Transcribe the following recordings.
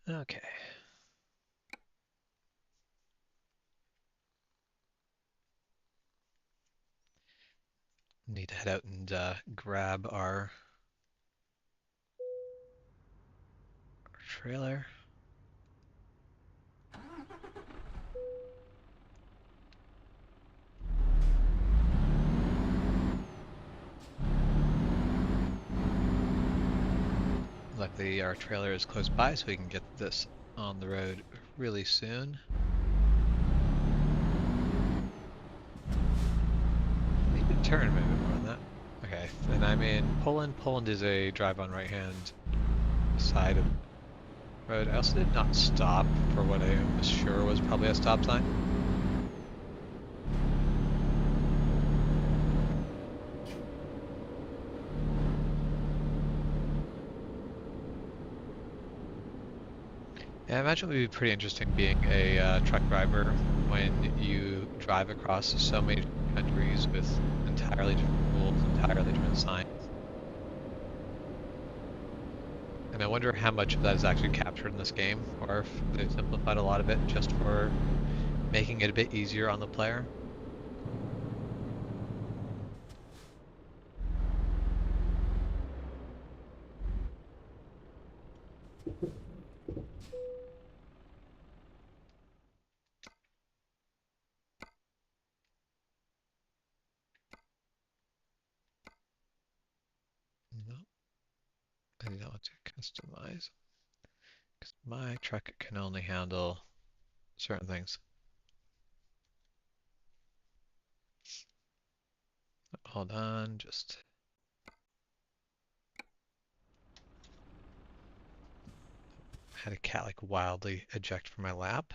Okay. Need to head out and grab our trailer. Luckily, our trailer is close by, so we can get this on the road really soon. Need to turn maybe more on that. Okay, and I'm in Poland. Poland is a drive on right-hand side of the road. I also did not stop for what I was sure was probably a stop sign. Yeah, I imagine it would be pretty interesting being a truck driver when you drive across so many countries with entirely different rules, entirely different signs. And I wonder how much of that is actually captured in this game, or if they've simplified a lot of it just for making it a bit easier on the player. No, I do not want to customize, because my truck can only handle certain things. Hold on, just had a cat like wildly eject from my lap.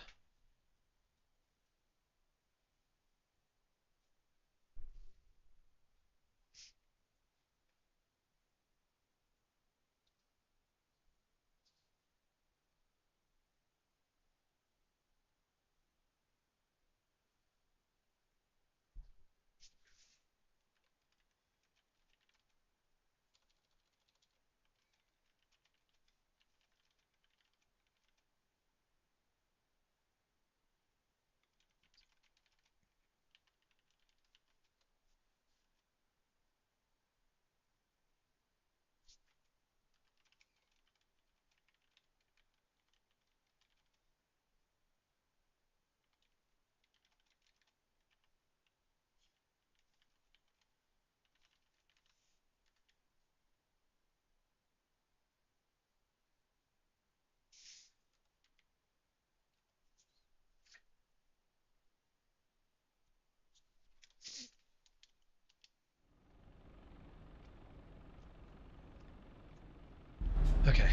Okay.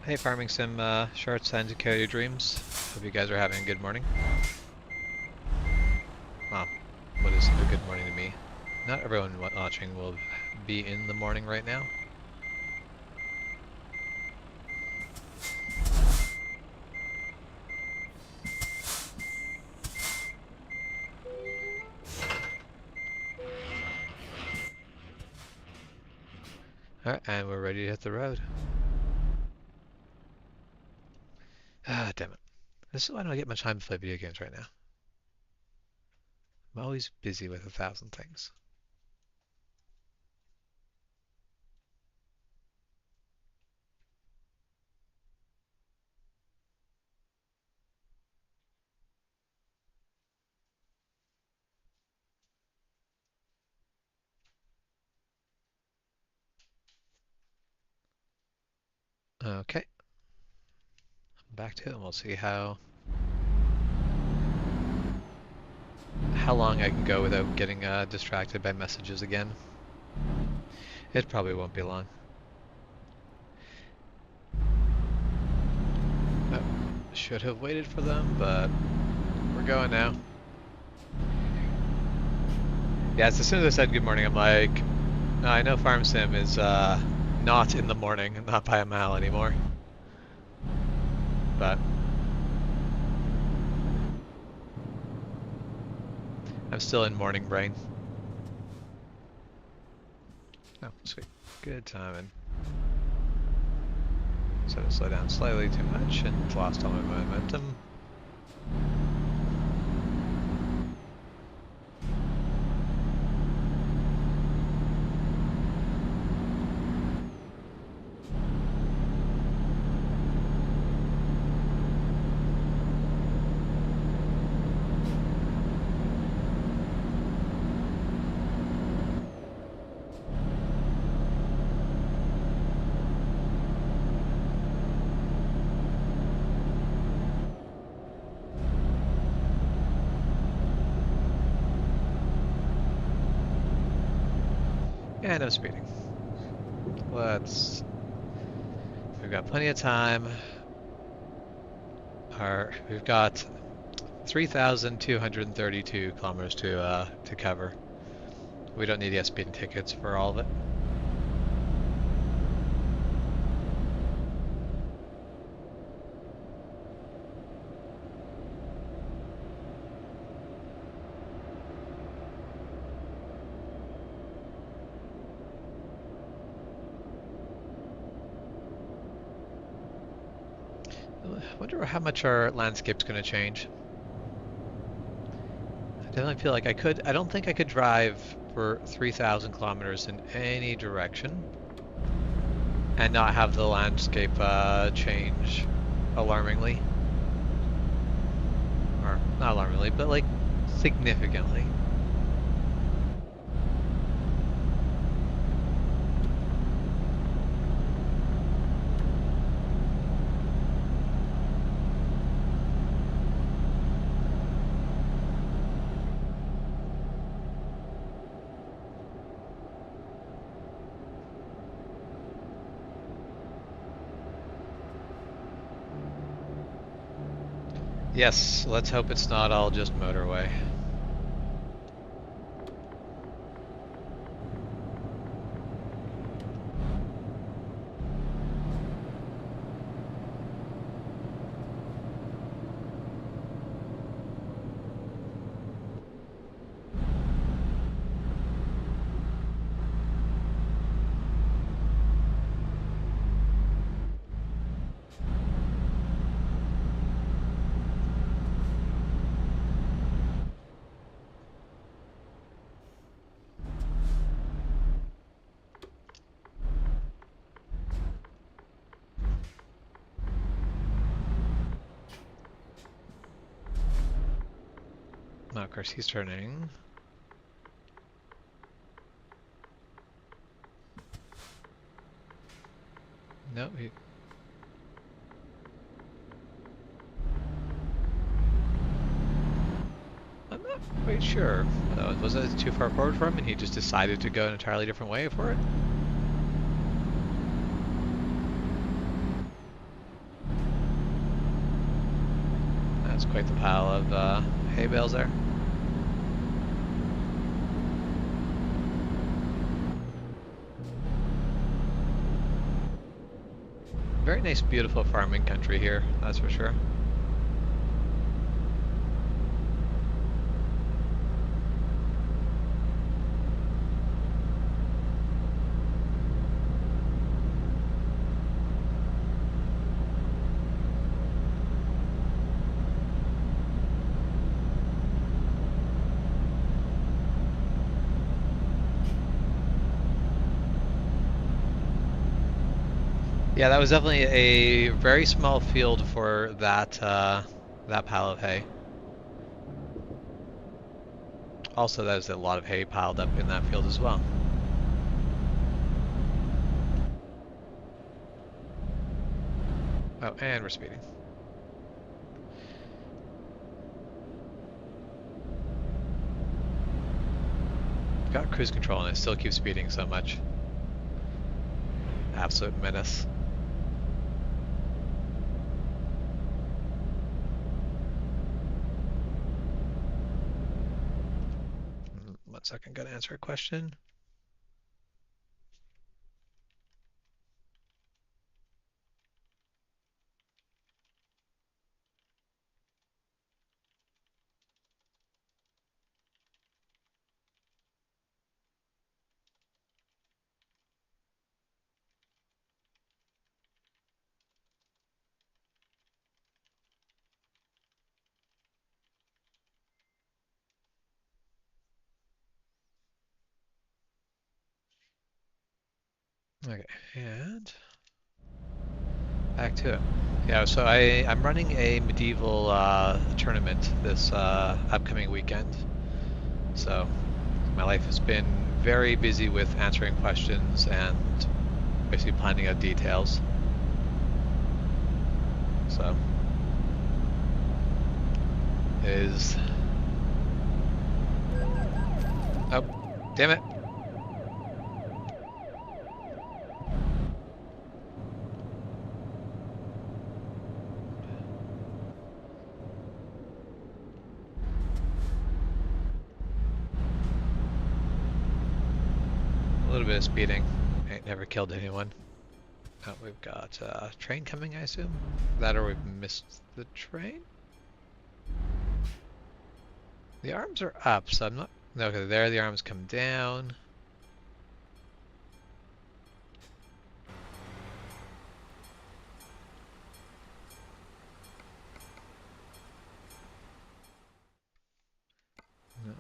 Hey, Farming Sim shorts and Dakota Dreams. Hope you guys are having a good morning. Well, what is a good morning to me? Not everyone watching will be in the morning right now. Alright, and we're ready to hit the road. Ah, damn it. This is why I don't get much time to play video games right now. I'm always busy with 1,000 things. Okay, back to it and we'll see how long I can go without getting distracted by messages again. It probably won't be long. Oh, should have waited for them, but we're going now. Yeah, as soon as I said good morning, I'm like, no, I know Farm Sim is not in the morning, not by a mile anymore. But I'm still in morning brain. Oh, sweet. Good timing. So to slow down slightly too much and lost all my momentum. And I'm speeding. We've got plenty of time. We've got 3,232 kilometers to cover. We don't need the speeding tickets for all of it. I wonder how much our landscape's going to change. I definitely feel like I don't think I could drive for 3,000 kilometers in any direction and not have the landscape change alarmingly. Or not alarmingly, but like significantly. Yes, let's hope it's not all just motorway. Oh, of course, he's turning. No, I'm not quite sure. Was it too far forward for him and he just decided to go an entirely different way for it? That's quite the pile of hay bales there. Very nice, beautiful farming country here, that's for sure. Yeah, that was definitely a very small field for that pile of hay. Also, there's a lot of hay piled up in that field as well. Oh, and we're speeding. Got cruise control and I still keep speeding so much. Absolute menace. One second, gotta answer a question. Okay, and back to it. Yeah, so I'm running a medieval tournament this upcoming weekend. So my life has been very busy with answering questions and basically planning out details. So it is. Oh, damn it! A little bit of speeding. Ain't never killed anyone. Oh, we've got a train coming, I assume. That or we've missed the train. The arms are up, so I'm not. Okay, there the arms come down. No.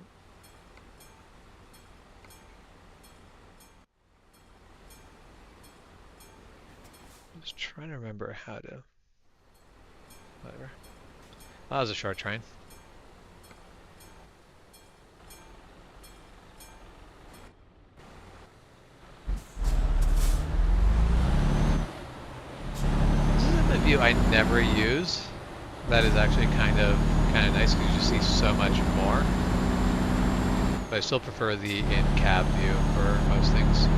I'm just trying to remember how to. Whatever. Oh, that was a short train. This is a view I never use. That is actually kind of nice because you just see so much more. But I still prefer the in-cab view for most things.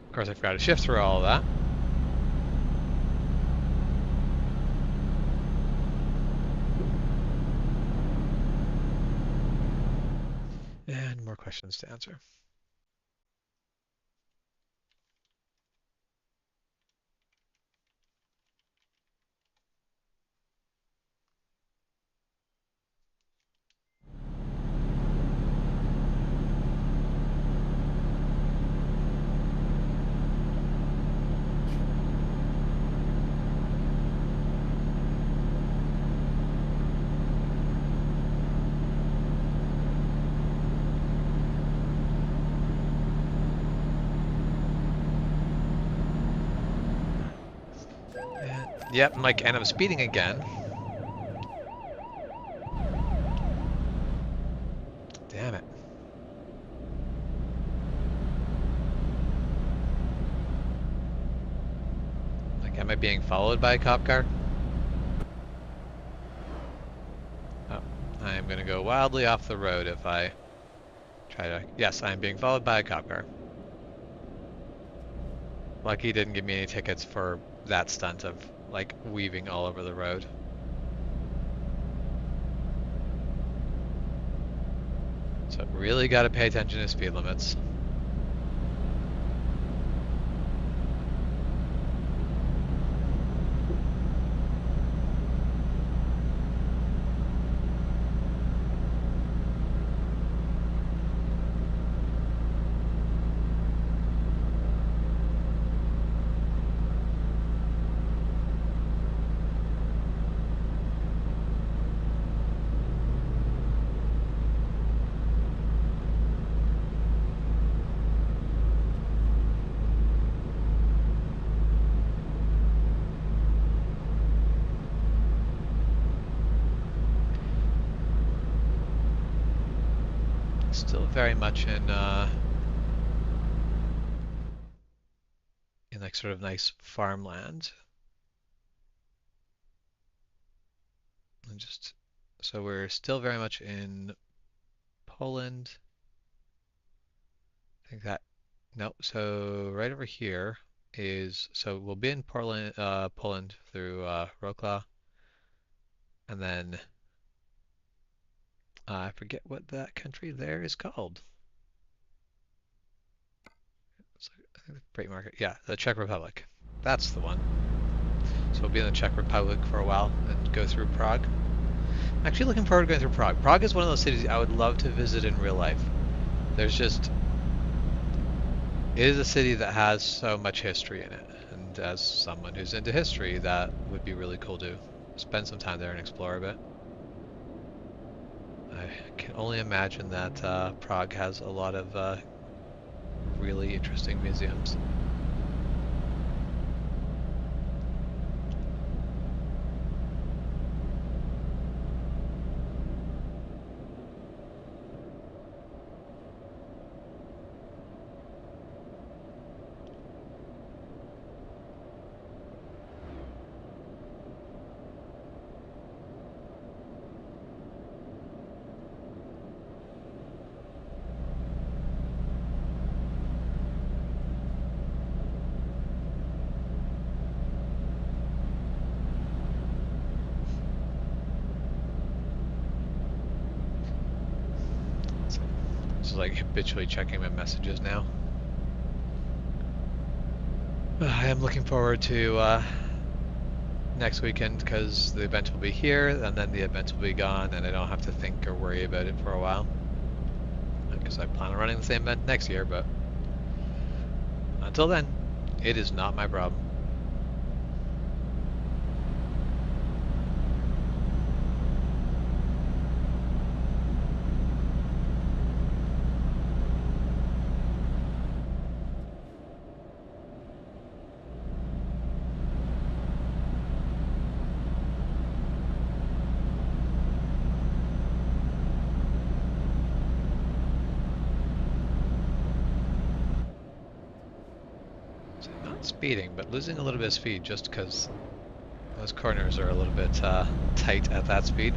Of course, I forgot to shift through all of that. And more questions to answer. Yep, Mike, and I'm speeding again. Damn it. Like, am I being followed by a cop car? Oh, I'm gonna go wildly off the road if I try to... Yes, I'm being followed by a cop car. Lucky he didn't give me any tickets for that stunt of, like, weaving all over the road. So really gotta pay attention to speed limits. Still very much in like sort of nice farmland. And just so we're still very much in Poland. I think that no. So right over here is so we'll be in Poland through Wrocław, and then I forget what that country there is called. It's like, Freight market. Yeah, the Czech Republic. That's the one. So we'll be in the Czech Republic for a while and go through Prague. I'm actually looking forward to going through Prague. Prague is one of those cities I would love to visit in real life. There's just... It is a city that has so much history in it. And as someone who's into history, that would be really cool to spend some time there and explore a bit. I can only imagine that Prague has a lot of really interesting museums. Just like habitually checking my messages now. I am looking forward to next weekend because the event will be here and then the event will be gone and I don't have to think or worry about it for a while. Because I plan on running the same event next year, but until then, it is not my problem. Speeding, but losing a little bit of speed just because those corners are a little bit tight at that speed.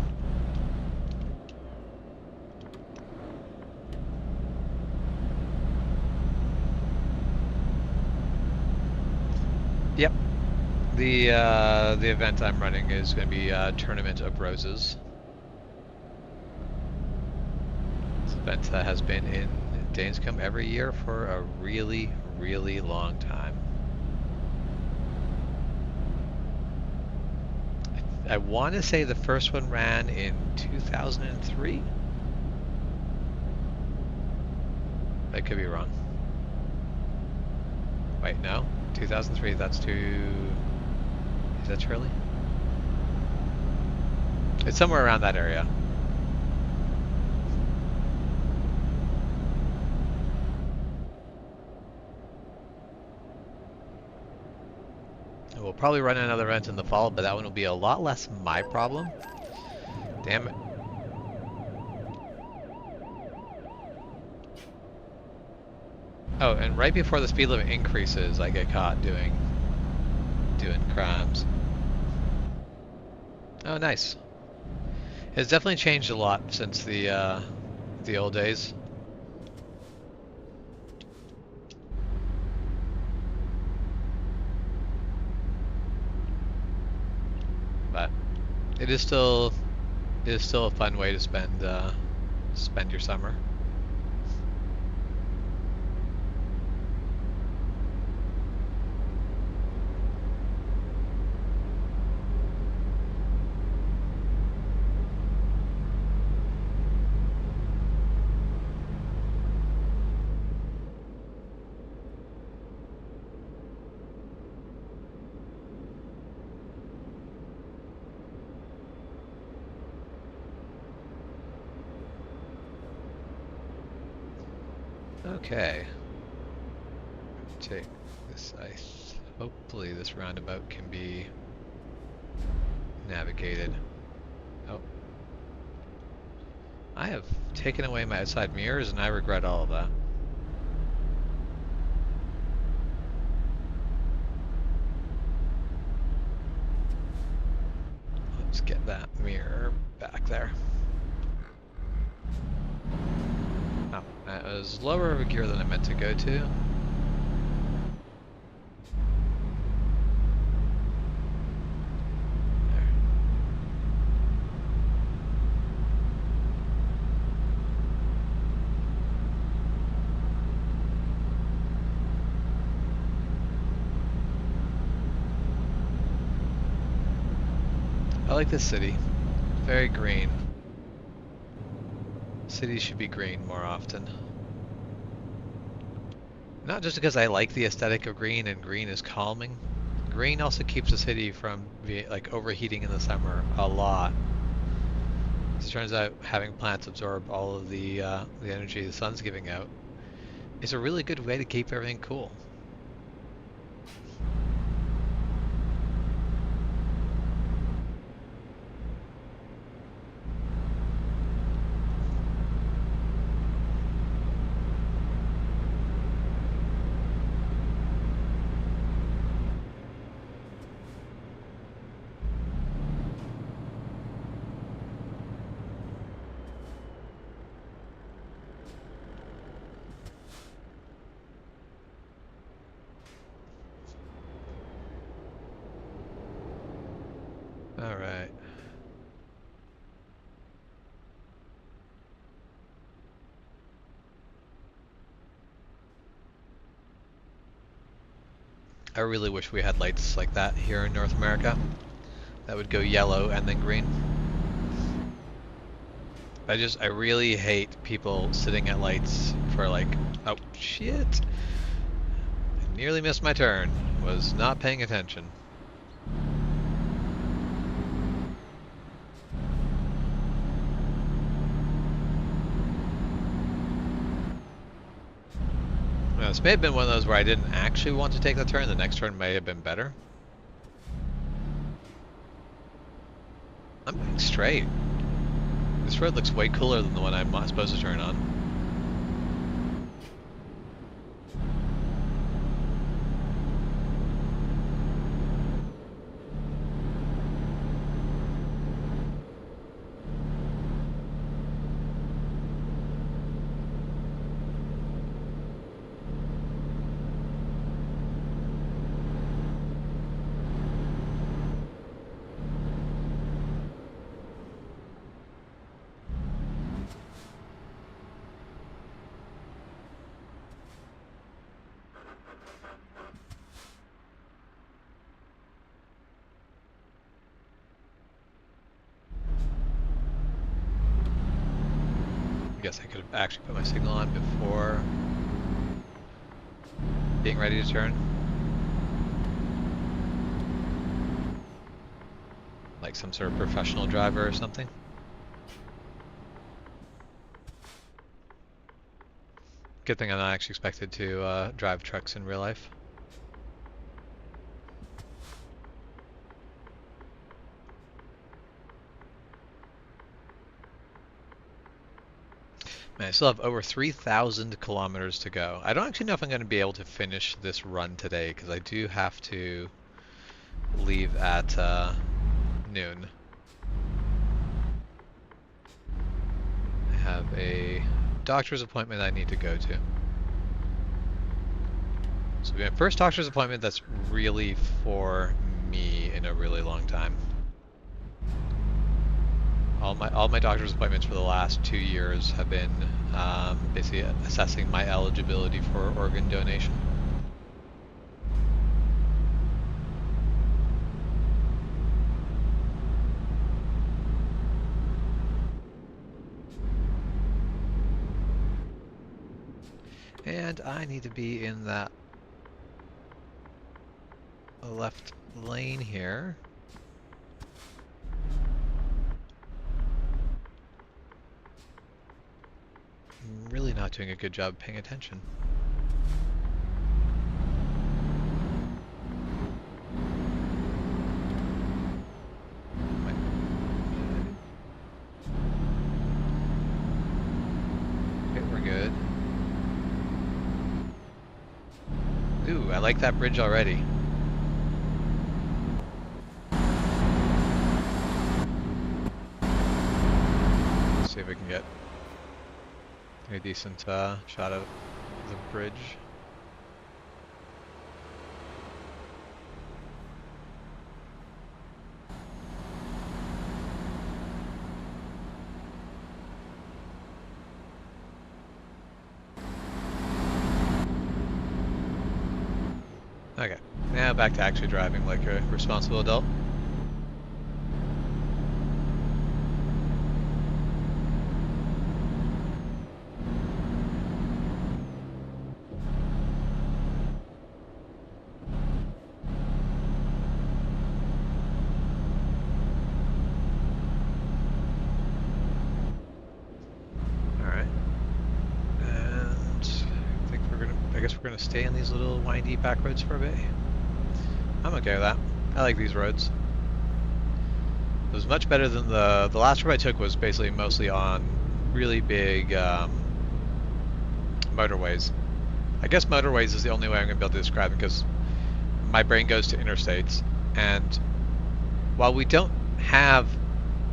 Yep. The event I'm running is going to be Tournament of Roses. This event has been in Danescombe every year for a really, really long time. I want to say the first one ran in 2003. I could be wrong. Wait, no. 2003, that's too... Is that Shirley? It's somewhere around that area. We'll probably run another event in the fall, but that one will be a lot less my problem. Damn it. Oh, and right before the speed limit increases, I get caught doing crimes. Oh, nice. It's definitely changed a lot since the old days. But it is still a fun way to spend your summer. Okay. Take this ice. Hopefully this roundabout can be navigated. Oh. I have taken away my outside mirrors and I regret all of that. Let's get that mirror back there. Oh, that was lower of a gear than I meant to go to. There. I like this city. Very green. Cities should be green more often. Not just because I like the aesthetic of green and green is calming. green also keeps the city from overheating in the summer a lot. As it turns out, having plants absorb all of the energy the sun's giving out is a really good way to keep everything cool. All right. I really wish we had lights like that here in North America. That would go yellow and then green. I really hate people sitting at lights for like, oh shit! I nearly missed my turn. Was not paying attention. Now, this may have been one of those where I didn't actually want to take the turn. The next turn may have been better. I'm going straight. This road looks way cooler than the one I'm not supposed to turn on. I guess I could have actually put my signal on before being ready to turn. Like some sort of professional driver or something. Good thing I'm not actually expected to drive trucks in real life. Man, I still have over 3,000 kilometers to go. I don't actually know if I'm going to be able to finish this run today because I do have to leave at noon. I have a doctor's appointment I need to go to. So my first doctor's appointment that's really for me in a really long time. All my doctor's appointments for the last 2 years have been basically assessing my eligibility for organ donation. And I need to be in that left lane here. I'm really not doing a good job paying attention. Okay, we're good. Ooh, I like that bridge already. Let's see if we can get a decent shot of the bridge. Okay, now back to actually driving like a responsible adult. we're gonna stay on these little windy back roads for a bit. I'm okay with that. I like these roads. It was much better than the last road I took was basically mostly on really big motorways. I guess motorways is the only way I'm gonna be able to describe it because my brain goes to interstates, and while we don't have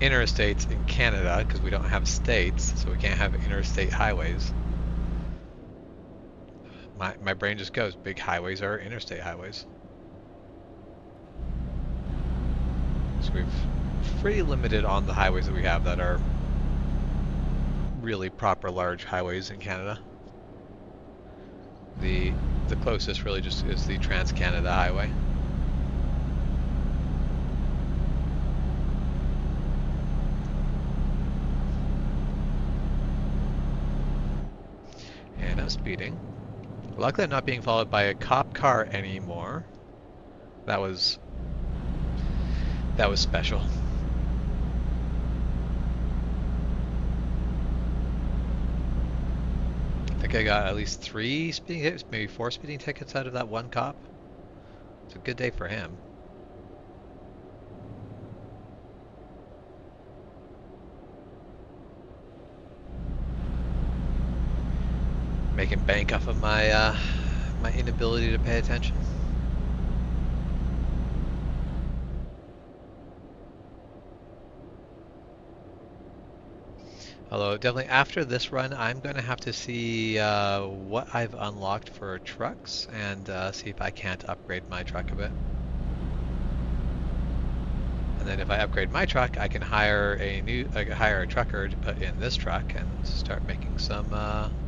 interstates in Canada because we don't have states, so we can't have interstate highways. My brain just goes, big highways are interstate highways. So we've pretty limited on the highways that we have that are really proper large highways in Canada. The closest really just is the Trans-Canada Highway. And I'm speeding. Luckily I'm not being followed by a cop car anymore. That was special. I think I got at least 3 speeding tickets, maybe 4 speeding tickets out of that one cop. It's a good day for him. Making bank off of my my inability to pay attention. Although definitely after this run, I'm going to have to see what I've unlocked for trucks and see if I can't upgrade my truck a bit. And then if I upgrade my truck, I can hire a trucker to put in this truck and start making some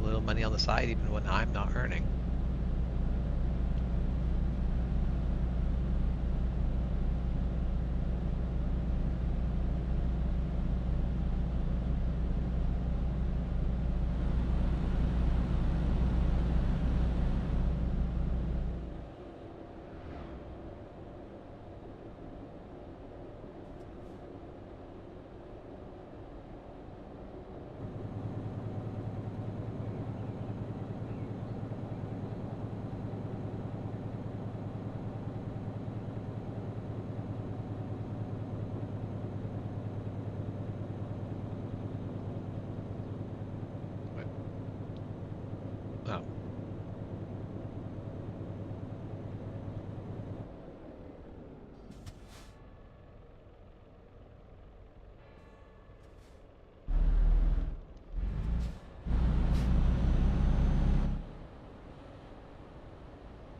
little money on the side, even when I'm not earning. Oh.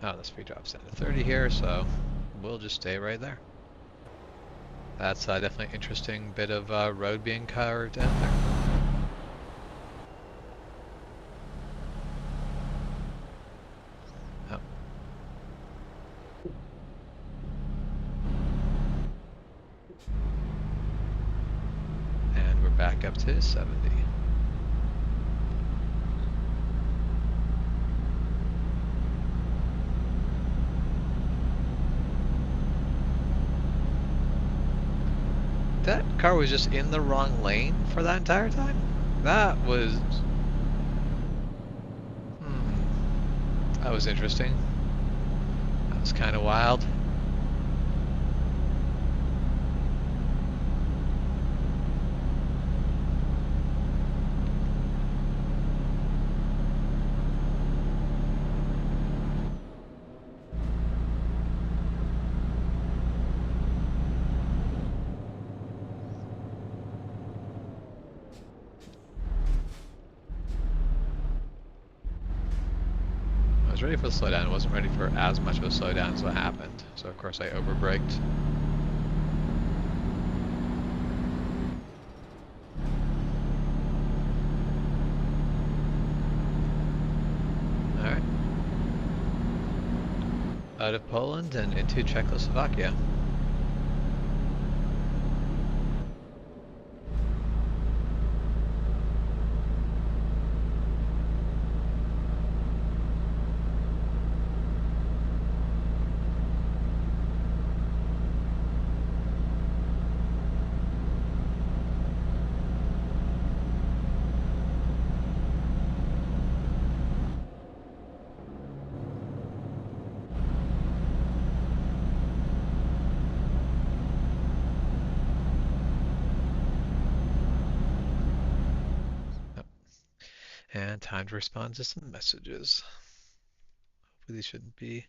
Oh, the speed drops down to 30 here, so we'll just stay right there. That's definitely an interesting bit of road being carved out there. Oh. And we're back up to 70. That car was just in the wrong lane for that entire time? That was... that was interesting. That was kind of wild. I was ready for the slowdown. I wasn't ready for as much of a slowdown as what happened. So of course I overbraked. Alright. Out of Poland and into Czechoslovakia. And time to respond to some messages. Hopefully these shouldn't be.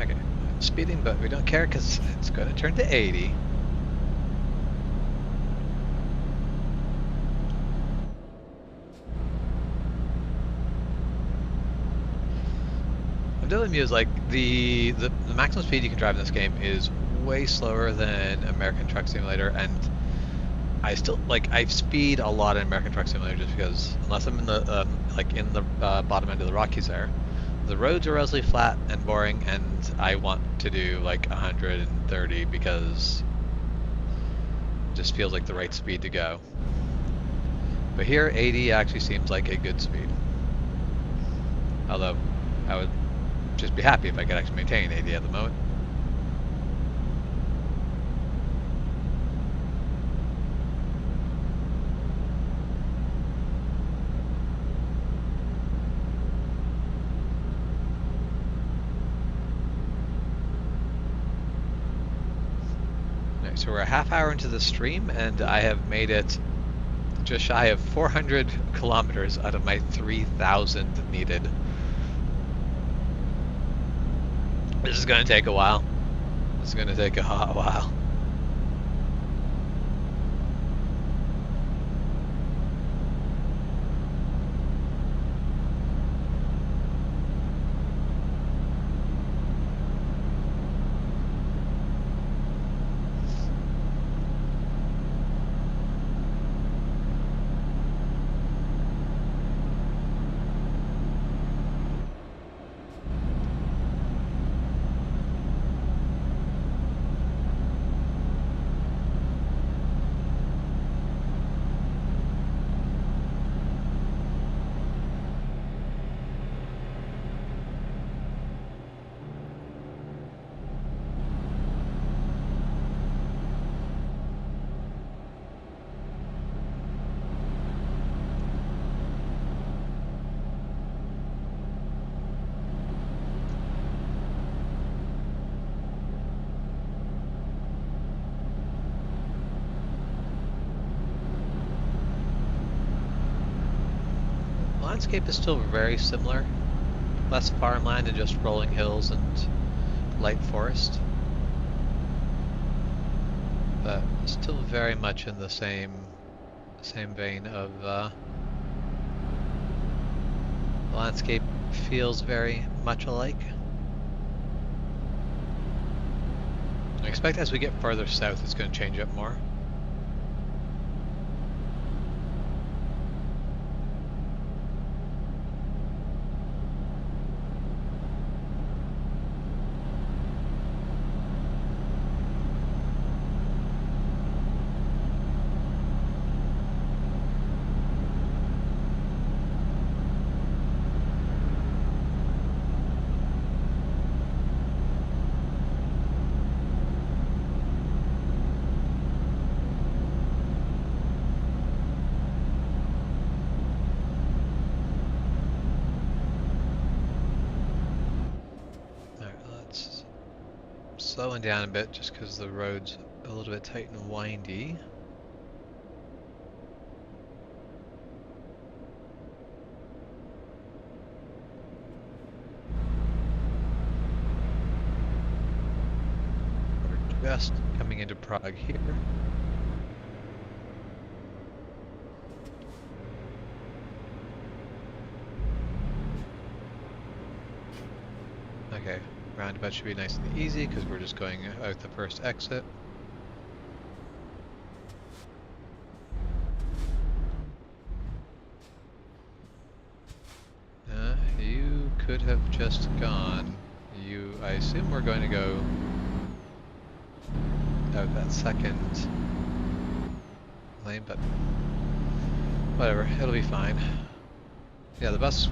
Okay, I'm speeding, but we don't care because it's going to turn to 80. I'm telling you, is like the maximum speed you can drive in this game is way slower than American Truck Simulator, and I still I speed a lot in American Truck Simulator just because unless I'm in the bottom end of the Rockies there, the roads are relatively flat and boring, and I want to do like 130 because it just feels like the right speed to go. But here 80 actually seems like a good speed. Although I would just be happy if I could actually maintain 80 at the moment. So we're a half hour into the stream, and I have made it just shy of 400 kilometers out of my 3,000 needed. This is going to take a while. This is going to take a hot while. Landscape is still very similar. Less farmland and just rolling hills and light forest. But still very much in the same vein of the landscape feels very much alike. I expect as we get further south it's going to change up more. slowing down a bit just because the road's a little bit tight and windy. We're just coming into Prague here. Okay, roundabout should be nice and easy because we're just going out the first exit. You could have just gone. I assume we're going to go out that second lane, but whatever, it'll be fine. Yeah, the bus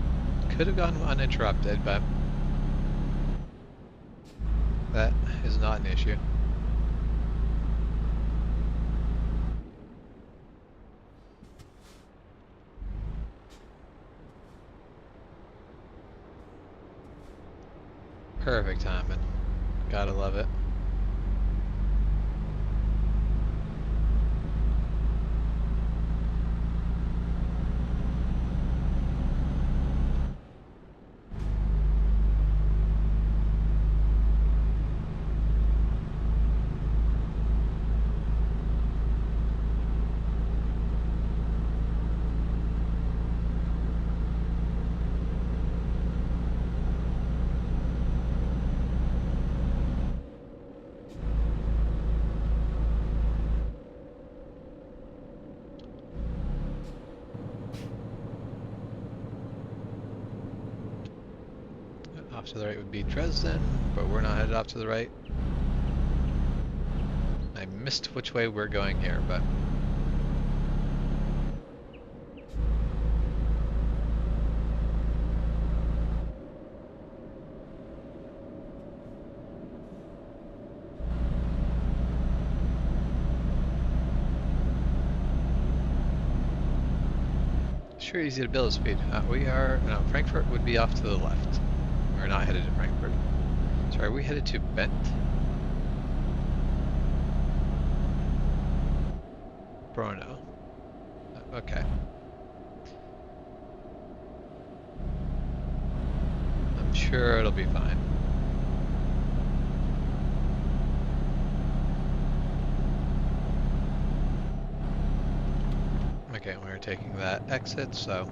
could have gone uninterrupted, but that is not an issue. Perfect timing. Gotta love it. Off to the right would be Dresden, but we're not headed off to the right. I missed which way we're going here, but sure easy to build a speed. No, Frankfurt would be off to the left. We're not headed to Frankfurt. Sorry, are we headed to Bent? Brno. Okay. I'm sure it'll be fine. Okay, we're taking that exit, so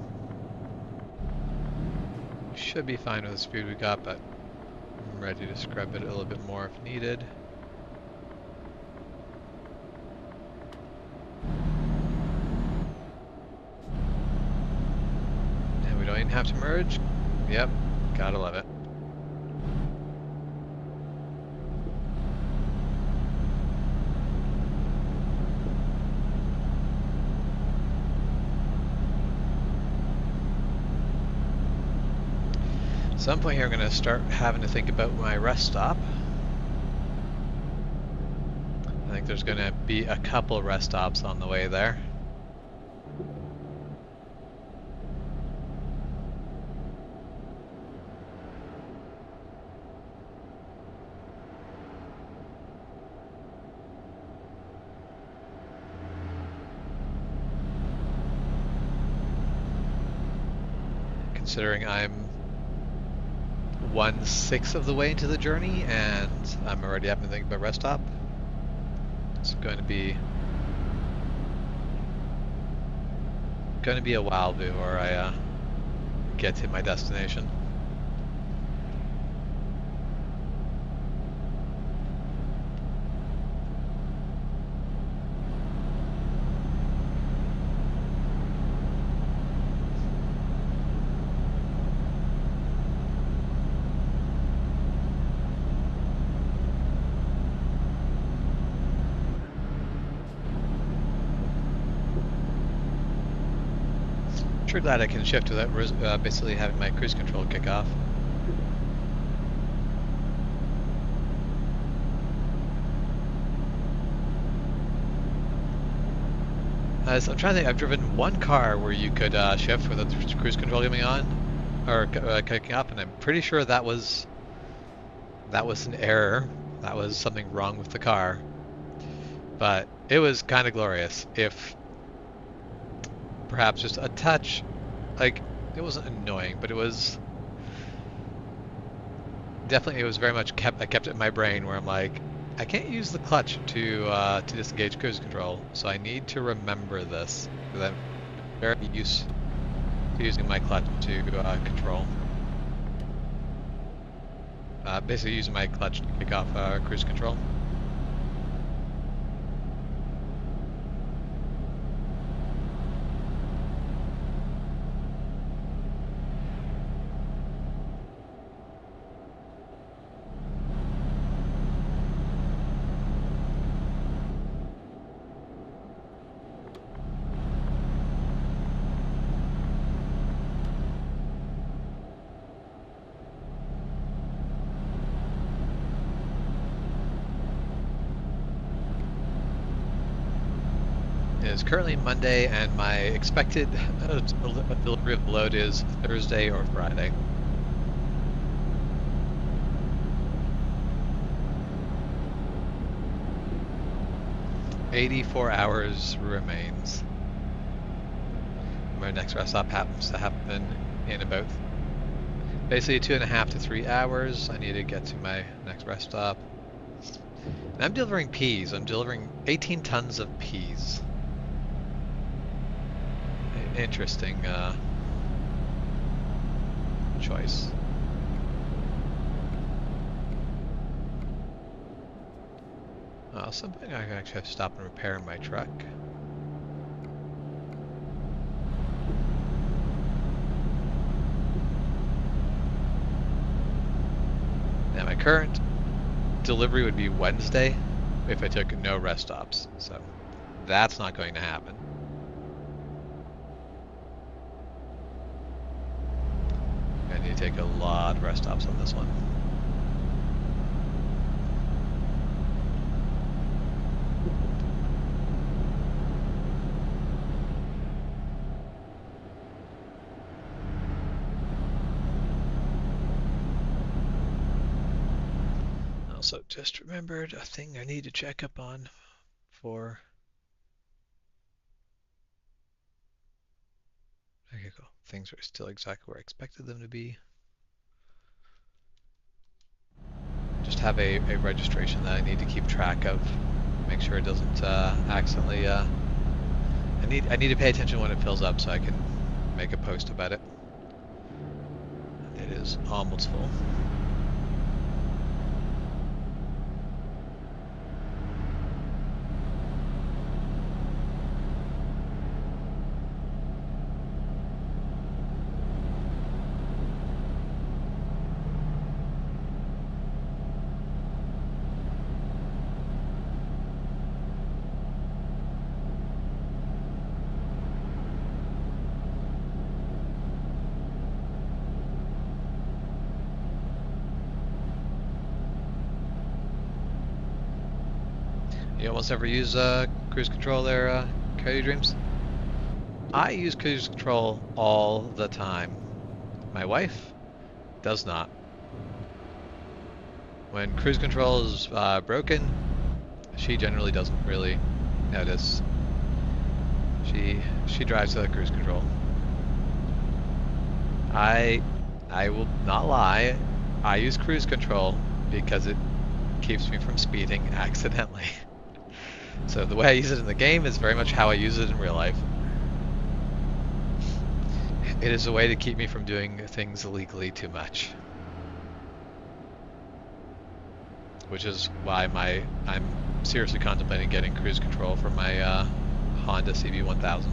should be fine with the speed we got, but I'm ready to scrub it a little bit more if needed. And we don't even have to merge. Yep, gotta love it. At some point here I'm going to start having to think about my rest stop. I think there's going to be a couple rest stops on the way there. Considering I'm 1/6 of the way into the journey and I'm already having to think about rest stop, it's going to be a while before I get to my destination. Sure glad I can shift without basically having my cruise control kick off. So I'm trying to think, I've driven one car where you could shift with the cruise control coming on, or kicking up, and I'm pretty sure that was an error. That was something wrong with the car. But it was kind of glorious. If perhaps just a touch, like, it wasn't annoying, but it was definitely, it was very much I kept it in my brain where I'm like, I can't use the clutch to disengage cruise control, so I need to remember this because I'm very used to using my clutch to control. Basically using my clutch to kick off cruise control. It is currently Monday, and my expected delivery of the load is Thursday or Friday. "84 hours remains." My next rest stop happens to happen in about basically 2.5 to 3 hours. I need to get to my next rest stop. And I'm delivering peas. I'm delivering 18 tons of peas. Interesting choice. Something I can actually have to stop and repair in my truck. Now my current delivery would be Wednesday if I took no rest stops, so that's not going to happen. I need to take a lot of rest stops on this one. Also, just remembered a thing I need to check up on for... Okay, cool. Things are still exactly where I expected them to be. Just have a registration that I need to keep track of. Make sure it doesn't accidentally... I need to pay attention when it fills up so I can make a post about it. It is almost full. You almost never use cruise control there, Coyote Dreams? I use cruise control all the time. My wife does not. When cruise control is broken, she generally doesn't really notice. She drives to the cruise control. I will not lie, I use cruise control because it keeps me from speeding accidentally. So the way I use it in the game is very much how I use it in real life. It is a way to keep me from doing things illegally too much. Which is why I'm seriously contemplating getting cruise control for my Honda CB1000.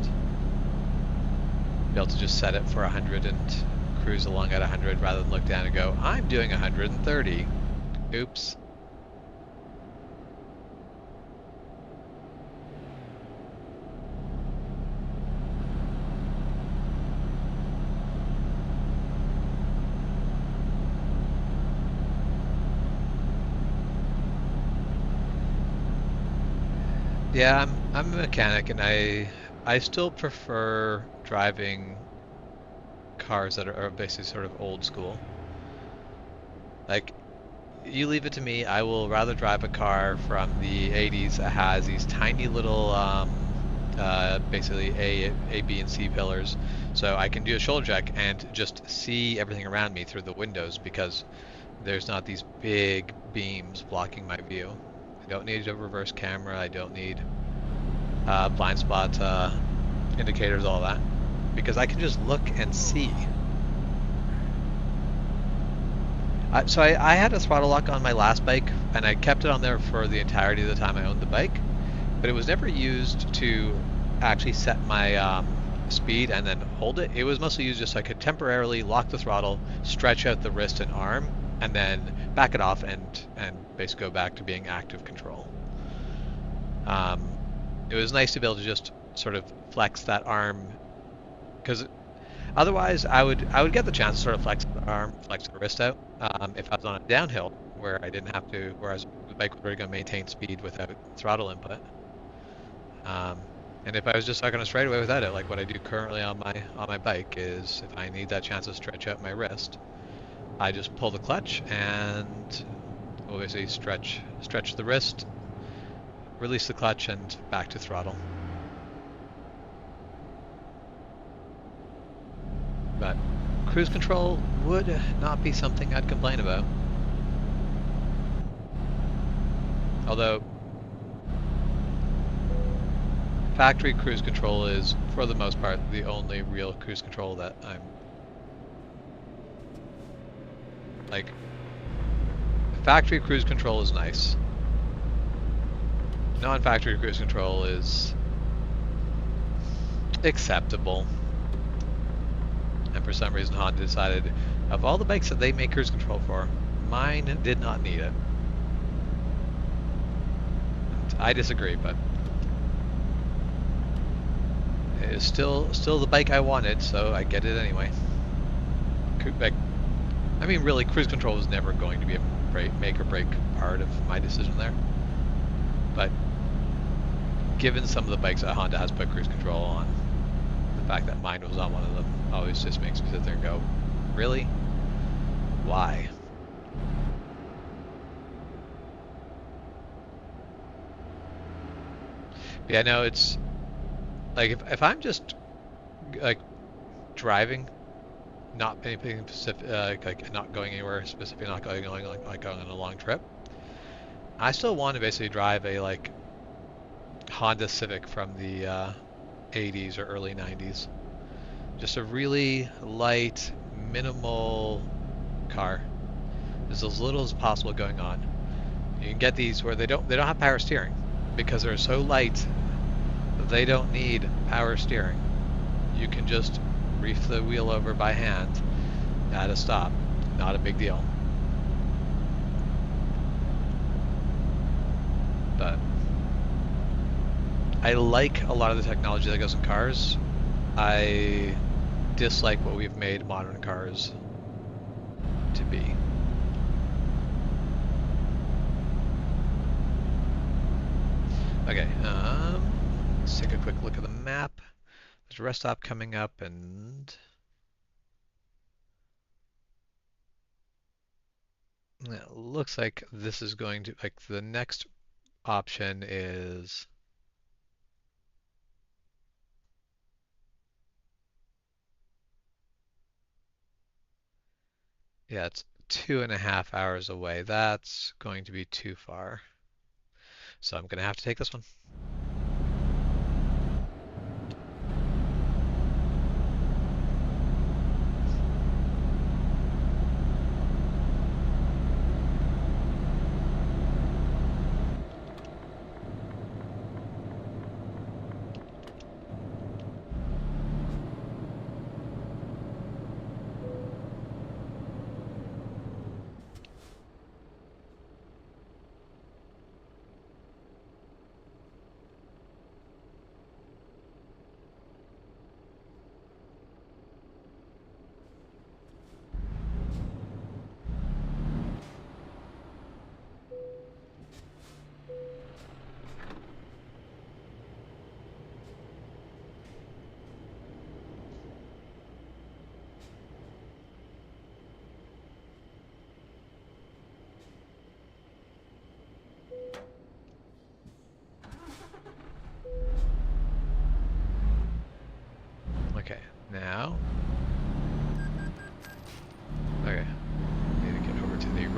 Be able to just set it for 100 and cruise along at 100 rather than look down and go, I'm doing 130. Oops. Yeah, I'm a mechanic, and I still prefer driving cars that are basically sort of old school. Like, You leave it to me. I will rather drive a car from the 80s that has these tiny little, basically A, B, and C pillars, so I can do a shoulder check and just see everything around me through the windows because there's not these big beams blocking my view. I don't need a reverse camera. I don't need blind spot indicators, all that, because I can just look and see. So I had a throttle lock on my last bike, and I kept it on there for the entirety of the time I owned the bike, but it was never used to actually set my speed and then hold it. It was mostly used just so I could temporarily lock the throttle, stretch out the wrist and arm, and then back it off and basically go back to being active control. It was nice to be able to just sort of flex that arm, because otherwise, I would get the chance to sort of flex the arm, flex the wrist out, if I was on a downhill where I didn't have to, whereas the bike was really going to maintain speed without throttle input. Um, and if I was just stuck on a straightaway without it, like what I do currently on my bike, is if I need that chance to stretch out my wrist, I just pull the clutch and obviously stretch the wrist, release the clutch, and back to throttle. But cruise control would not be something I'd complain about. Although factory cruise control is, for the most part, the only real cruise control that I'm like. Factory cruise control is nice. Non-factory cruise control is acceptable. And for some reason Honda decided, of all the bikes that they make cruise control for, mine did not need it. And I disagree, but it is still the bike I wanted, so I get it anyway. I mean, really, cruise control was never going to be a make or break part of my decision there. But given some of the bikes that Honda has put cruise control on, the fact that mine was on one of them always just makes me sit there and go, really? Why? But yeah, no, it's like if I'm just like driving, not anything specific, like not going anywhere specific, not going like going on a long trip, I still want to basically drive a like Honda Civic from the 80s or early 90s. Just a really light, minimal car. There's as little as possible going on. You can get these where they don't have power steering because they're so light that they don't need power steering. You can just reef the wheel over by hand at a stop. Not a big deal. But I like a lot of the technology that goes in cars. I dislike what we've made modern cars to be. Okay, let's take a quick look at the map. There's a rest stop coming up, and it looks like this is going to, like, the next option is yeah, it's 2.5 hours away. That's going to be too far. So I'm gonna have to take this one.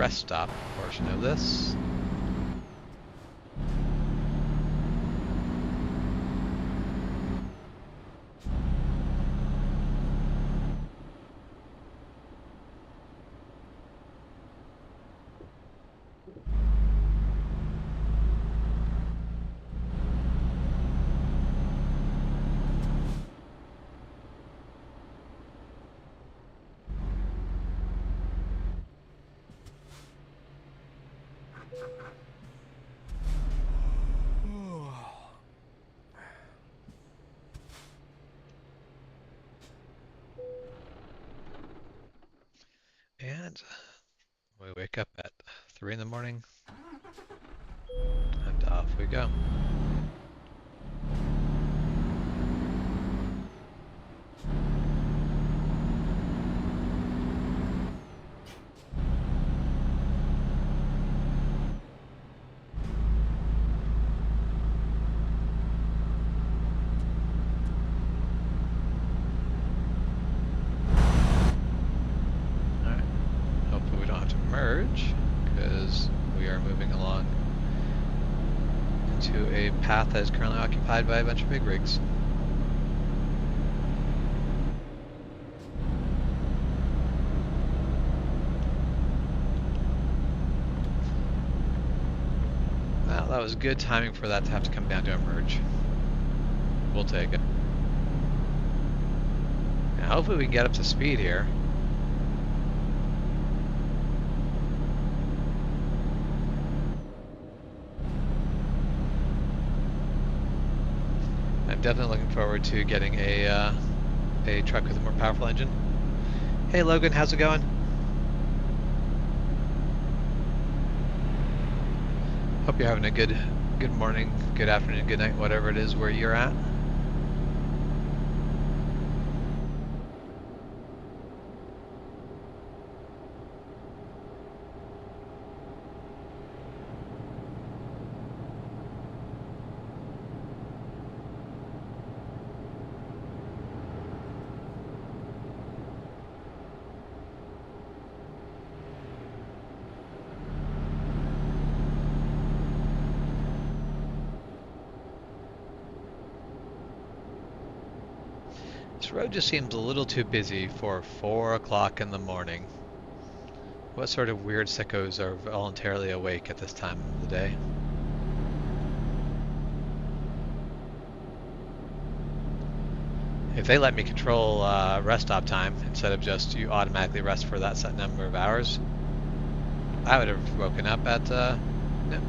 rest stop portion of this. And we wake up at 3 in the morning, and off we go. Because we are moving along into a path that is currently occupied by a bunch of big rigs. Well, that was good timing for that to have to come down to a merge. We'll take it. Now, hopefully we can get up to speed here. Definitely looking forward to getting a truck with a more powerful engine. Hey Logan, how's it going? Hope you're having a good morning, good afternoon, good night, whatever it is where you're at. This road just seems a little too busy for 4 o'clock in the morning. What sort of weird sickos are voluntarily awake at this time of the day? If they let me control rest stop time instead of just you automatically rest for that set number of hours, I would have woken up at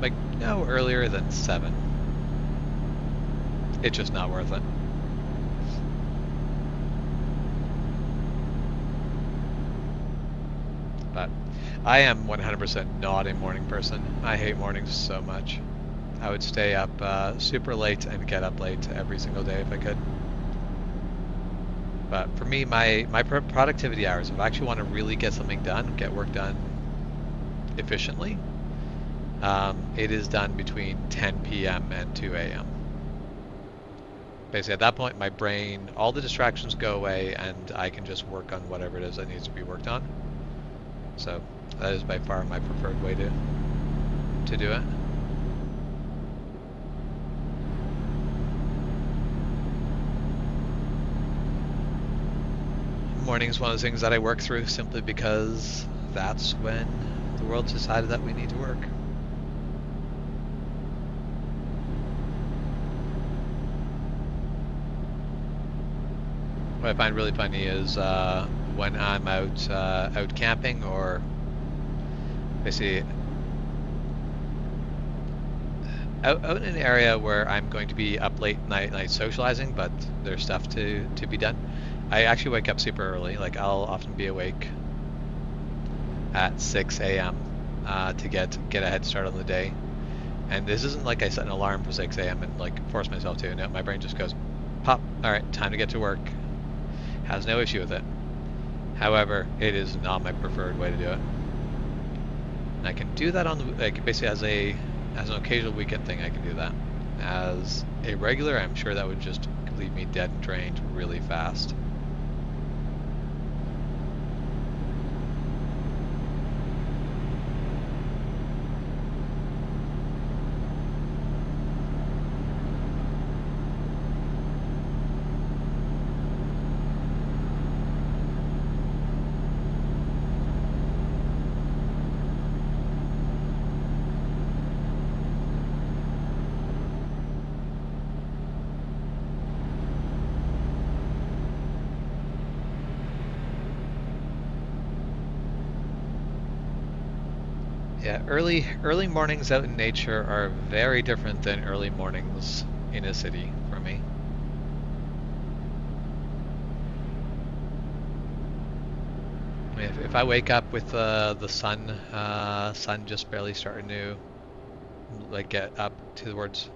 like no earlier than 7. It's just not worth it. But I am 100% not a morning person. I hate mornings so much. I would stay up super late and get up late every single day if I could. But for me, my productivity hours, if I actually want to really get something done, get work done efficiently, it is done between 10 p.m. and 2 a.m. Basically, at that point, my brain, all the distractions go away, and I can just work on whatever it is that needs to be worked on. So that is by far my preferred way to do it. Morning is one of the things that I work through simply because that's when the world decided that we need to work. What I find really funny is when I'm out camping, or basically out in an area where I'm going to be up late night socializing, but there's stuff to be done. I actually wake up super early. Like I'll often be awake at 6 a.m. To get a head start on the day. And this isn't like I set an alarm for 6 a.m. and like force myself to. No, my brain just goes, pop. All right, time to get to work. Has no issue with it. However, it is not my preferred way to do it. And I can do that on the, like, basically as an occasional weekend thing. I can do that. As a regular, I'm sure that would just leave me dead and drained really fast. Yeah, early mornings out in nature are very different than early mornings in a city for me. I mean, if I wake up with the sun just barely starting to like get up towards,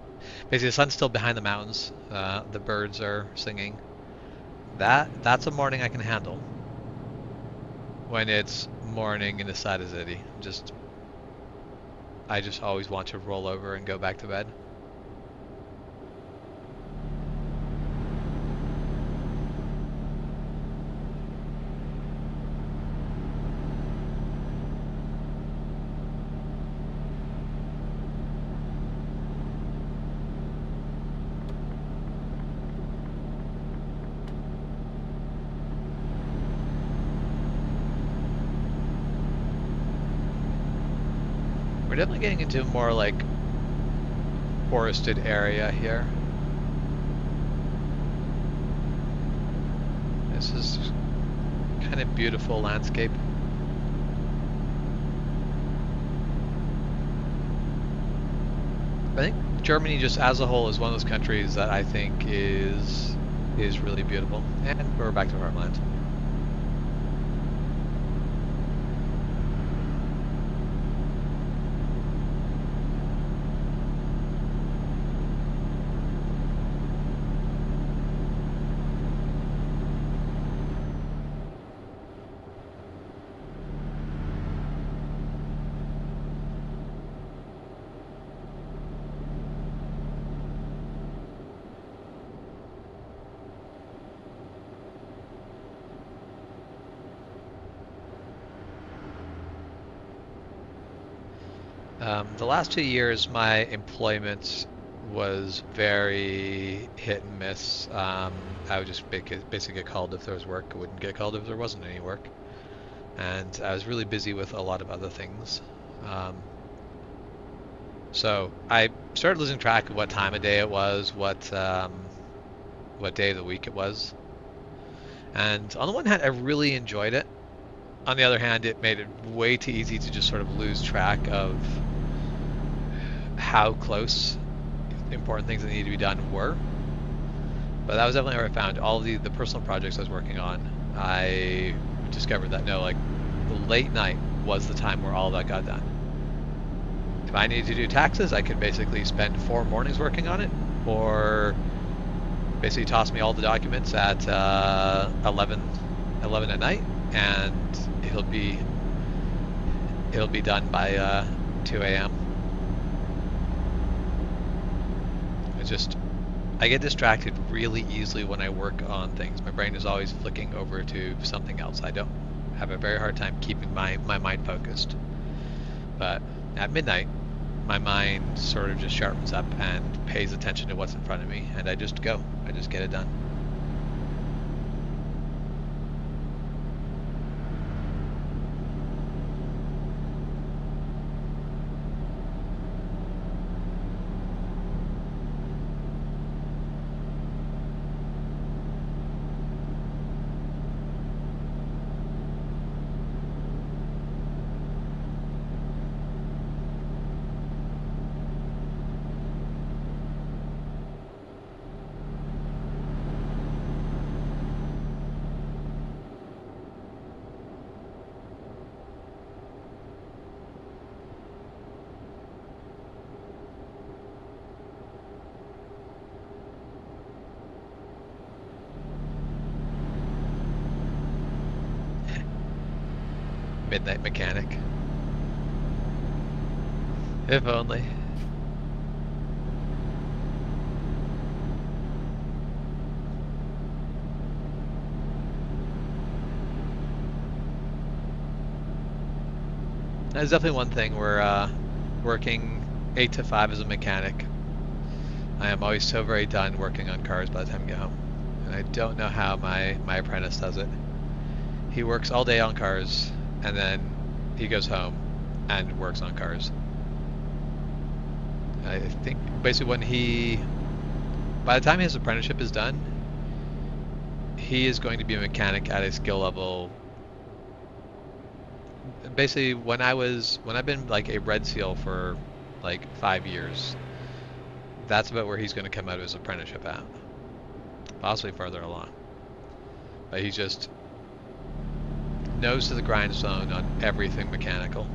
basically the sun's still behind the mountains, the birds are singing. That's a morning I can handle. When it's morning in the side of the city, I just always want to roll over and go back to bed. We're definitely getting into more like forested area here. This is kind of beautiful landscape. I think Germany just as a whole is one of those countries that I think is really beautiful. And we're back to farmland. The last 2 years, my employment was very hit and miss. I would just basically get called if there was work. I wouldn't get called if there wasn't any work. And I was really busy with a lot of other things. So I started losing track of what time of day it was, what day of the week it was. And on the one hand, I really enjoyed it. On the other hand, it made it way too easy to just sort of lose track of how close important things that needed to be done were. But that was definitely where I found all the personal projects I was working on. I discovered that no, like the late night was the time where all that got done. If I needed to do taxes, I could basically spend 4 mornings working on it, or basically toss me all the documents at 11 at night, and it'll be done by 2 a.m. I get distracted really easily when I work on things. My brain is always flicking over to something else. I don't have a very hard time keeping my mind focused. But at midnight, my mind sort of just sharpens up and pays attention to what's in front of me, and I just go. I just get it done. Midnight mechanic. If only. That's definitely one thing where working 8 to 5 as a mechanic, I am always so very done working on cars by the time I get home. And I don't know how my apprentice does it. He works all day on cars, and then he goes home and works on cars. I think basically by the time his apprenticeship is done, he is going to be a mechanic at a skill level basically when I've been like a red seal for like 5 years, that's about where he's going to come out of his apprenticeship at, possibly further along. But he just nose to the grindstone on everything mechanical.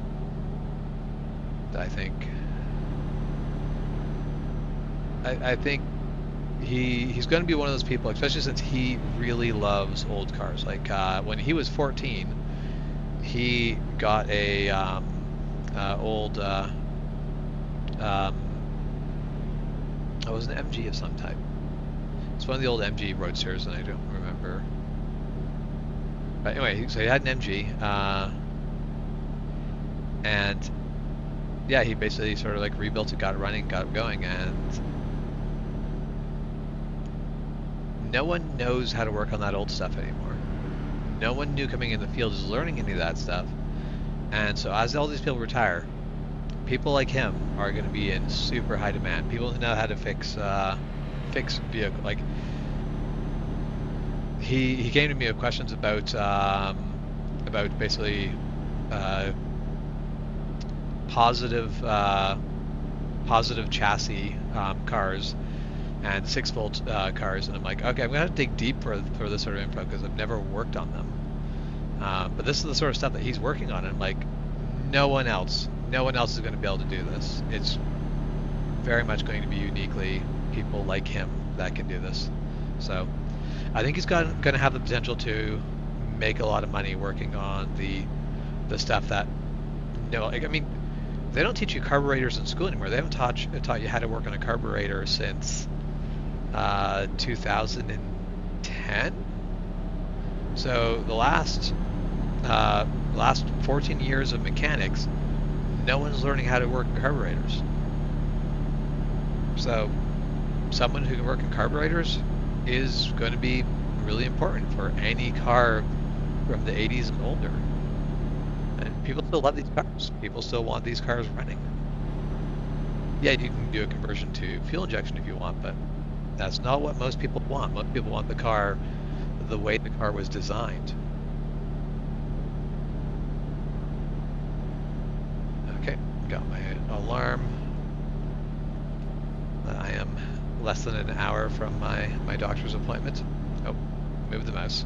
I think I think he's going to be one of those people, especially since he really loves old cars. Like when he was 14, he got a old um, it was an MG of some type. It's one of the old MG Roadsters, and I don't remember. But anyway, so he had an MG, and yeah, he basically sort of like rebuilt it, got it running, got it going, and no one knows how to work on that old stuff anymore. No one new coming in the field is learning any of that stuff. And so as all these people retire, people like him are going to be in super high demand. People who know how to fix vehicle. Like he came to me with questions about basically positive chassis cars and 6-volt cars, and I'm like, okay, I'm gonna have to dig deep for this sort of info because I've never worked on them. But this is the sort of stuff that he's working on, and I'm like, no one else is going to be able to do this. It's very much going to be uniquely people like him that can do this. So I think he's going to have the potential to make a lot of money working on the stuff that like, I mean, they don't teach you carburetors in school anymore. They haven't taught you how to work on a carburetor since 2010. So the last 14 years of mechanics, no one's learning how to work in carburetors. So someone who can work in carburetors is going to be really important for any car from the 80s and older. And people still love these cars. People still want these cars running. Yeah, you can do a conversion to fuel injection if you want, but that's not what most people want. Most people want the car the way the car was designed. Okay, got my alarm. I am less than an hour from my doctor's appointment. Oh, move the mouse.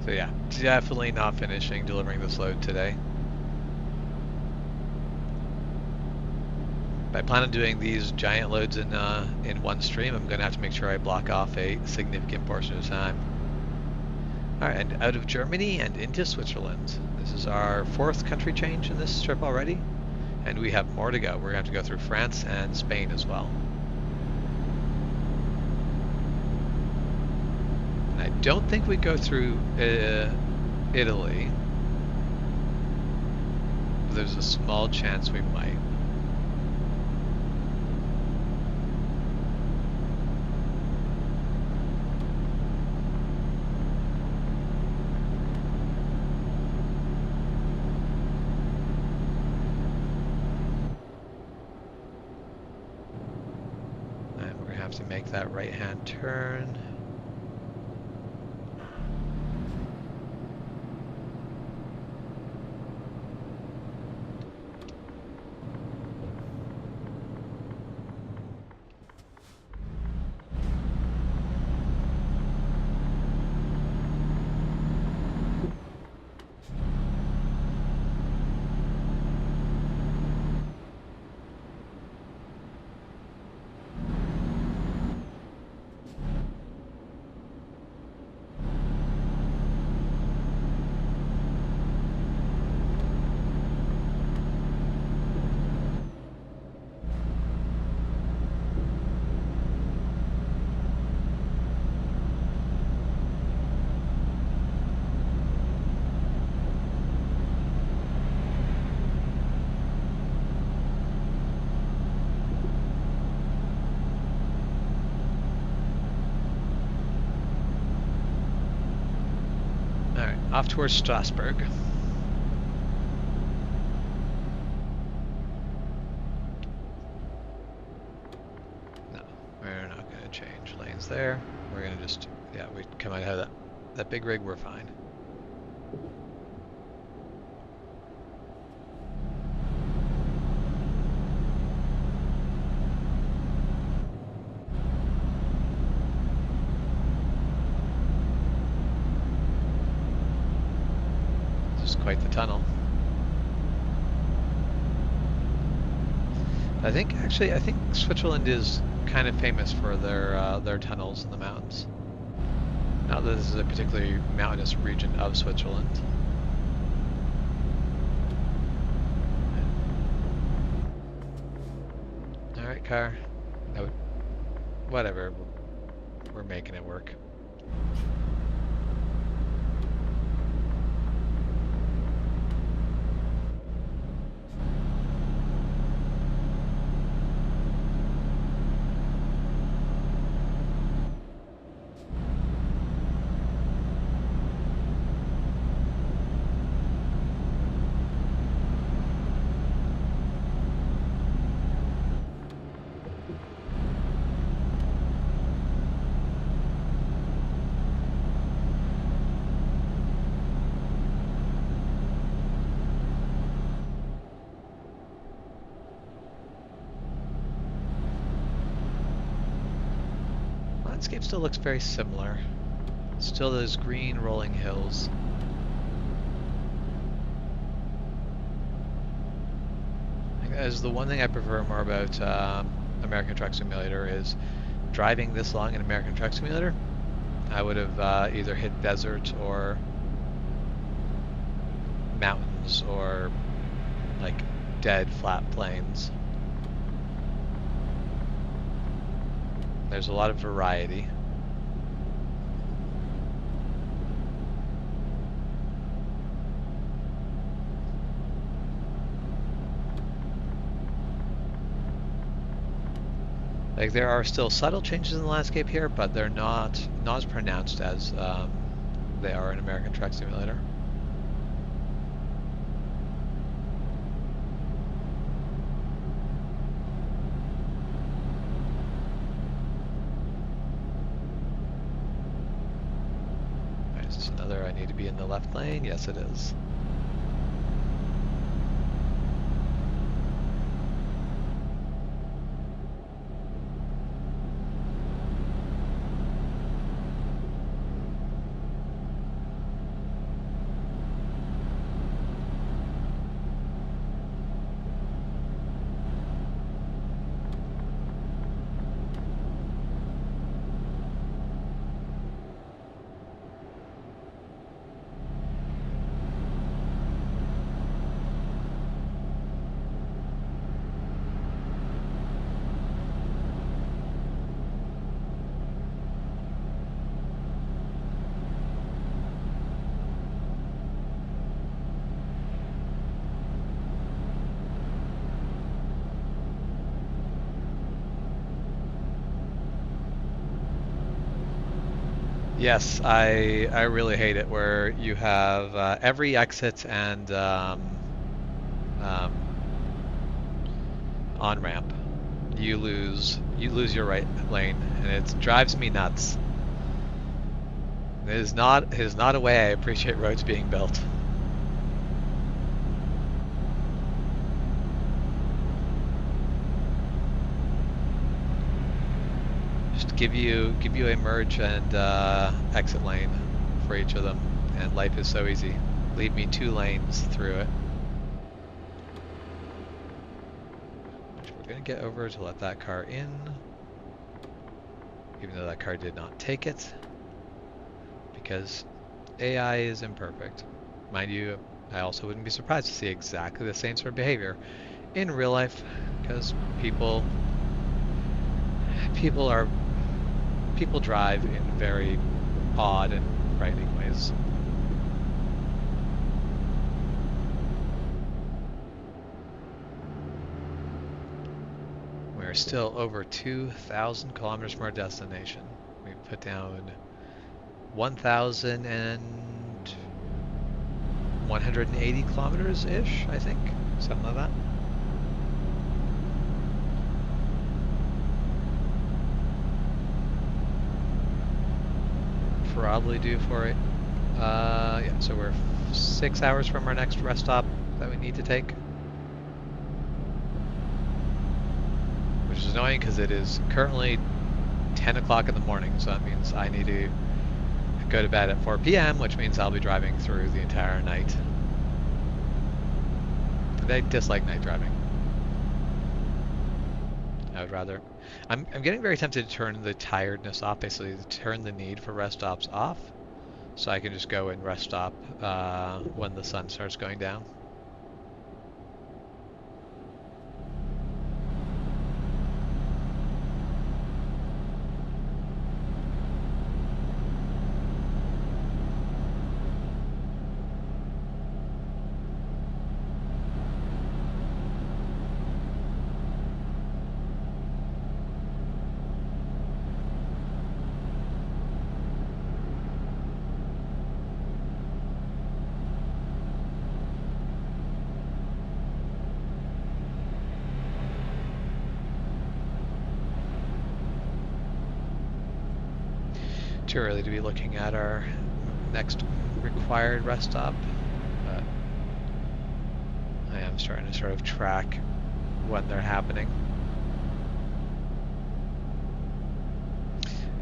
So yeah, definitely not finishing delivering this load today. If I plan on doing these giant loads in one stream, I'm going to have to make sure I block off a significant portion of time. Alright, and out of Germany and into Switzerland. This is our 4th country change in this trip already, and we have more to go. We're going to have to go through France and Spain as well. And I don't think we go through Italy. There's a small chance we might. To make that right-hand turn. Off towards Strasbourg. No, we're not going to change lanes there. We're gonna just, yeah, we come out of that big rig, we're fine. This is quite the tunnel. I think Switzerland is kind of famous for their tunnels in the mountains. Not that this is a particularly mountainous region of Switzerland. All right, car. Whatever. We're making it work. Landscape still looks very similar. Still those green rolling hills. As the one thing I prefer more about American Truck Simulator is driving this long in American Truck Simulator. I would have either hit desert or mountains or like dead flat plains. There's a lot of variety. Like there are still subtle changes in the landscape here, but they're not as pronounced as they are in American Truck Simulator. Is this another I need to be in the left lane? Yes, it is. Yes, I really hate it where you have every exit and on ramp you lose your right lane, and it drives me nuts. It is not a way I appreciate roads being built. Give you a merge and exit lane for each of them, and life is so easy. Leave me 2 lanes through it. Which we're gonna get over to let that car in, even though that car did not take it, because AI is imperfect. Mind you, I also wouldn't be surprised to see exactly the same sort of behavior in real life, because people drive in very odd and frightening ways. We're still over 2,000 kilometers from our destination. We put down 1,180 kilometers-ish, I think. Something like that. probably due for it. Yeah, so we're 6 hours from our next rest stop that we need to take. Which is annoying because it is currently 10 o'clock in the morning, so that means I need to go to bed at 4 p.m., which means I'll be driving through the entire night. And I dislike night driving. I would rather... I'm getting very tempted to turn the tiredness off, basically to turn the need for rest stops off, so I can just go and rest stop when the sun starts going down. Too early to be looking at our next required rest stop, but I am starting to sort of track when they're happening.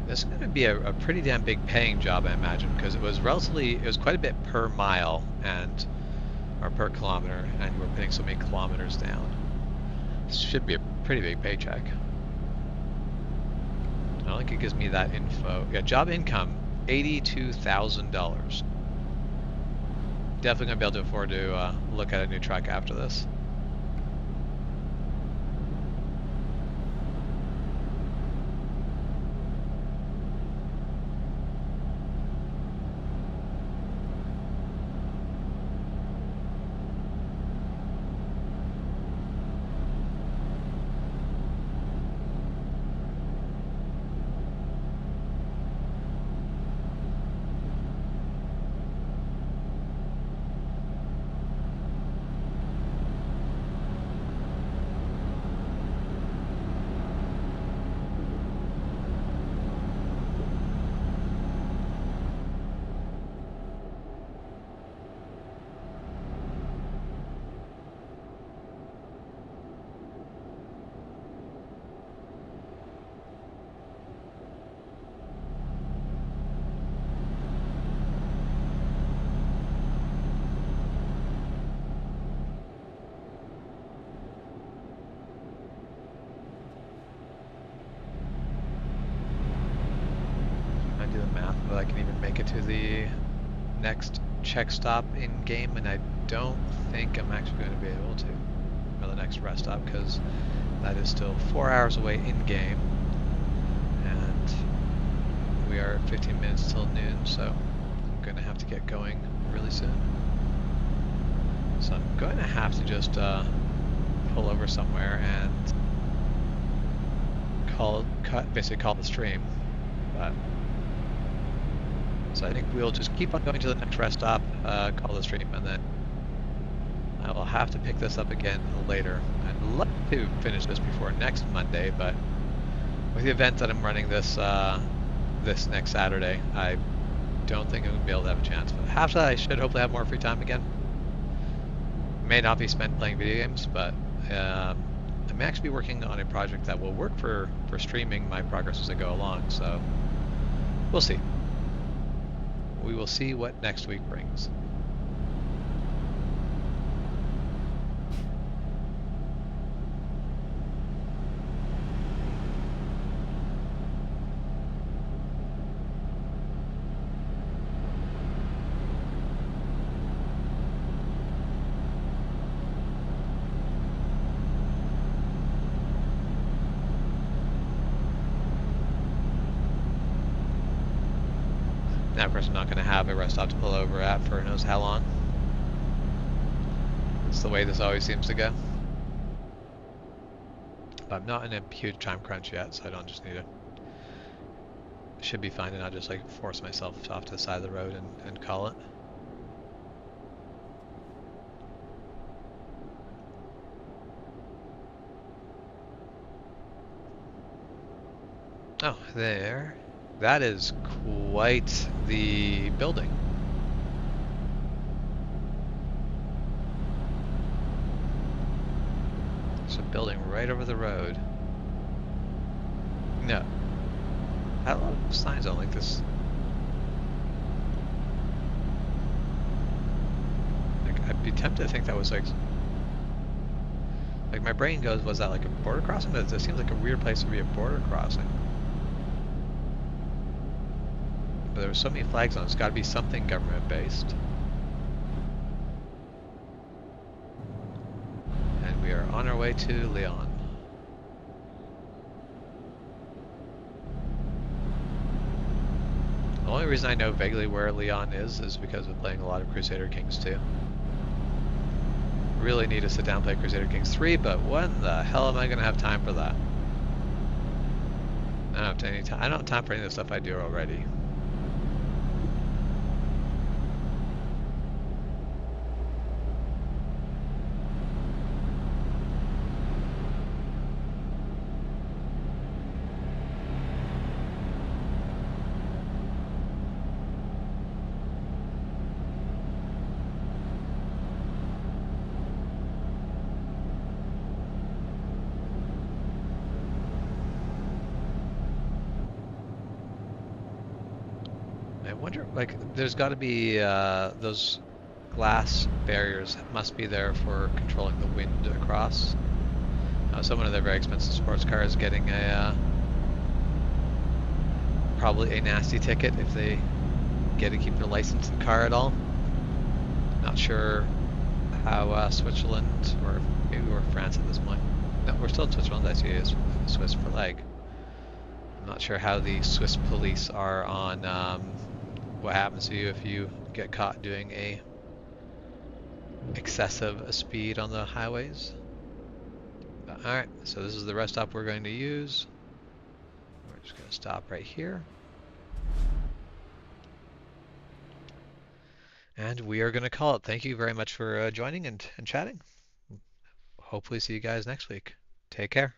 This is going to be a pretty damn big paying job, I imagine, because it was quite a bit per mile or per kilometer, and we're putting so many kilometers down. This should be a pretty big paycheck. I don't think it gives me that info. Yeah, job income, $82,000. Definitely gonna be able to afford to look at a new truck after this. But I can even make it to the next check stop in game, and I don't think I'm actually going to be able to, or the next rest stop, because that is still 4 hours away in game, and we are 15 minutes till noon, so I'm going to have to get going really soon. So I'm going to have to just pull over somewhere and basically call the stream, but. So I think we'll just keep on going to the next rest stop, call the stream, and then I will have to pick this up again later. I'd love to finish this before next Monday, but with the event that I'm running this this next Saturday, I don't think I'm going to be able to have a chance. But after that, I should hopefully have more free time again. May not be spent playing video games, but I may actually be working on a project that will work for streaming my progress as I go along, so we'll see. We will see what next week brings. Now, of course, I'm not going to have a rest stop to pull over at for who knows how long. It's the way this always seems to go. But I'm not in a huge time crunch yet, so I don't just need to... Should be fine to not just like force myself off to the side of the road and call it. Oh, there. That is quite the building. There's a building right over the road. No. I have a lot of signs on like this. Like, I'd be tempted to think that was like my brain goes, was that like a border crossing? But it seems like a weird place to be a border crossing. But there were so many flags on it, it's got to be something government based. And we are on our way to Lyon. The only reason I know vaguely where Lyon is because of playing a lot of Crusader Kings 2. Really need to sit down and play Crusader Kings 3, but when the hell am I going to have time for that? I don't have any time. I don't have time for any of the stuff I do already. I wonder, like, there's got to be those glass barriers must be there for controlling the wind across. Someone of their very expensive sports car is getting a probably a nasty ticket if they get to keep their license in the car at all. Not sure how Switzerland, or maybe we're France at this point. No, we're still in Switzerland. I see a Swiss flag. I'm not sure how the Swiss police are on what happens to you if you get caught doing a excessive speed on the highways. Alright, so this is the rest stop we're going to use. We're just going to stop right here. And we are going to call it. Thank you very much for joining and chatting. Hopefully see you guys next week. Take care.